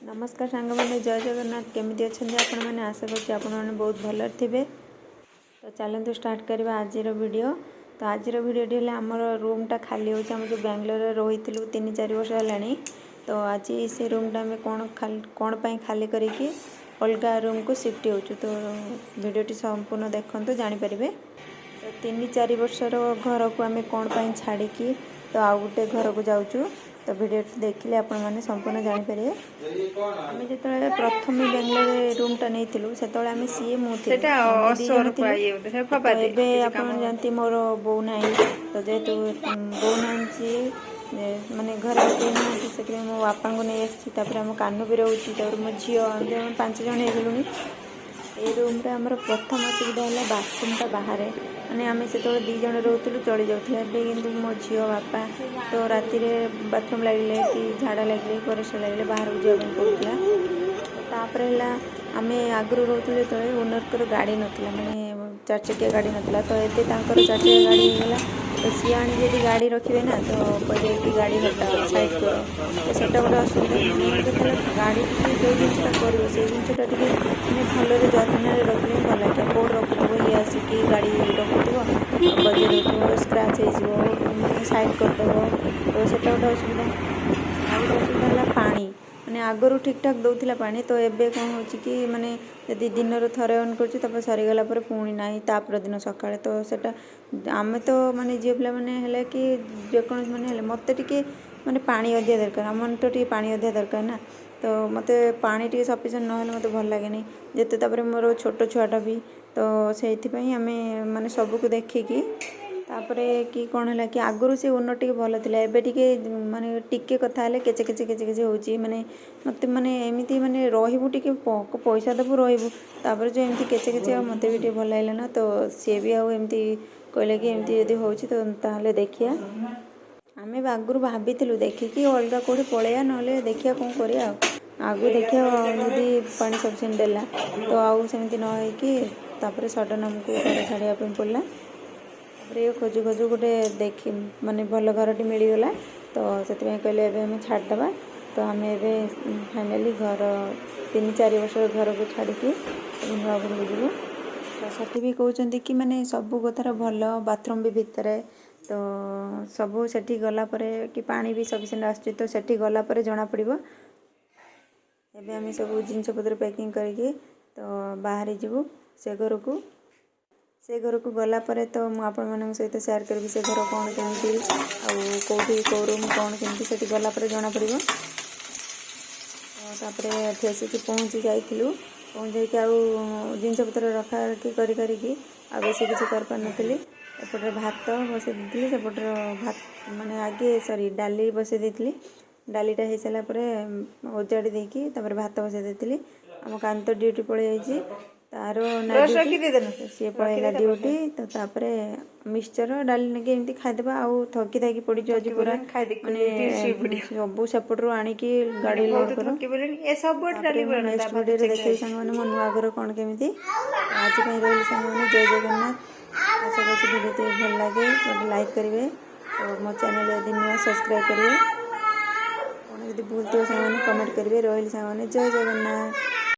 नमस्कार सांग मैंने जय जगन्नाथ केमी अच्छा आपण मैंने आशा कर आपण मैंने बहुत भल थे। तो चलते स्टार्ट करवा आज वीडियो। तो आज वीडियो आमर रूमटा खाली हो जो बेंगलोर रही 3-4 वर्ष है। तो आज से रूमटा आम कौन खाली करके अलग रूम को शिफ्ट हो। तो वीडियोटी संपूर्ण देखते जानीपारे। तो 3-4 वर्षर घर को आम कौन छाड़ी तो आउ गोटे घर को जाऊँ। तो वीडियो देखिले आपण मैंने संपूर्ण जानीपारे। आम जो प्रथम बेंगलोर रूमटा नहीं से आम सी मुझे जानती मोर बो ना। तो जेहेतु बो ना माने घर से मो बापा को नहीं आसपर आम कान भी रोचे मो झी 5 जन हो। ये रूम रे आमर प्रथम असुविधा है बाथरूमटा बाहर माने आम से 2 जन रोलु चली जाऊँ। कि मो झी बापा तो राति बाथरूम लगे कि झाड़ा लगे परिश्रा लगे बाहर को जावाई पड़ूला। तापर है आम आगु रोलु जो ओनर गाड़ी नाला माने 4 चकिया गाड़ी नाला। तो ये 4 चकिया गाड़ी होगा। तो सी आनी गाड़ी रखिए ना तो पहले कि गाड़ी हटा साइड कर तो सेटा गोटे असुविधा। गाड़ी जो जिनटा कर जिनटा भले जत्न रखिले भल लगे कौट रखुव ये आसिकी गाड़ी रखुव बजे रखुव स्क्राच हो साइड करदेव। तो सेटा गोटे असुविधा। आ गोटे असुविधा है पानी माने आगरू ठीक ठाक दौला पानी। तो एबे कौन हो कि माने यदि दिन थे ऑन कर सरीगला पुणी ना तापर दिन सका। तो सेटा आम तो माने झील पे मैंने कि जेको मैंने मत टे माने पानी अधिका दरकार आम तो टे पानी अधिका दरकार ना। तो मत पानी टे सफिसीयंट ना मत भल लगे जिते। तापर मोर छोट छुआटा भी तो से आम माने सबको देखिकी तापर कि कौन है कि आगु से ओनर टे भल था एबे टिके माने टिके कथा है केचे केचे केचे केचे होची माने मत माने एमती माने रहबू टिके पैसा देबू रहबू तापर जो एमती केचे केचे मत भी टे भल लागला ना। तो सी भी आमती कहले कि एमती यदि हो तो देखिया आम आगु भाभी देखिकी अलग कौटे पलैया ना देखिया कौन करिया आगु देखिया यदि पानी सफिसीयंट देला तो आउ सेमती न होकर सडन आमको घर छाड़िया पड़ा। ये खोजु खोजु गोटे देखी माने भल घर मिलगला। तो से कहले आम छाड़देवा। तो आम ए फाइनाली घर 3-4 वर्ष घर को छाड़ी नुआ घर को जीवु। तो सेठी भी कहते कि माने सबू कथार भल बाथरूम भी भितर। तो सबू सेठी गला परे कि पानी भी सफिसीयंट आसुची। तो सेठी गला परे जना पड़िबो। एबे आम सब जिनस पत्र पैकिंग करके तो बाहर जीवु से घर को गला परे। तो मुझे आपण मान सहित शेयर करी से घर कौन केमती कौटी कौ रूम कौन केमती से गला परे जना पड़िबो। तापर ठेसिकी पहुँची जाइलु पहुँच जाइए आउ जिनस पत्र रखा रखी करी आ बेसी किसी कर पार नथिली। एपटे भात बसई देती सेपटर भात माने आगे सॉरी डाली बसई देती। डालीटा हो सारा ओजाड़ी देकी तापर भात बसई देती। आम कांत ड्यूटी पड़े जाइए तार सी पलैला ड्यूटी। तो तापर मिक्सचर डाली नाकि एमती खाईदेबा आउ थकी थकी पड़ी आज पूरा माने सबू सेपटू आणिकी गाड़ी लोड कर नेक्स्ट वीडियो देखिए सांग मैंने मो नुआ घर कौन केमी। आज रही सांग मैंने जय जगन्नाथ। आशा कर वीडियो भल लगे गोटे लाइक करेंगे और मो चैनल यदि नुआ सब्सक्राइब करेंगे। कौन यदि भूल थी सांग मैंने कमेंट करेंगे। रही सांग मैंने जय जगन्नाथ।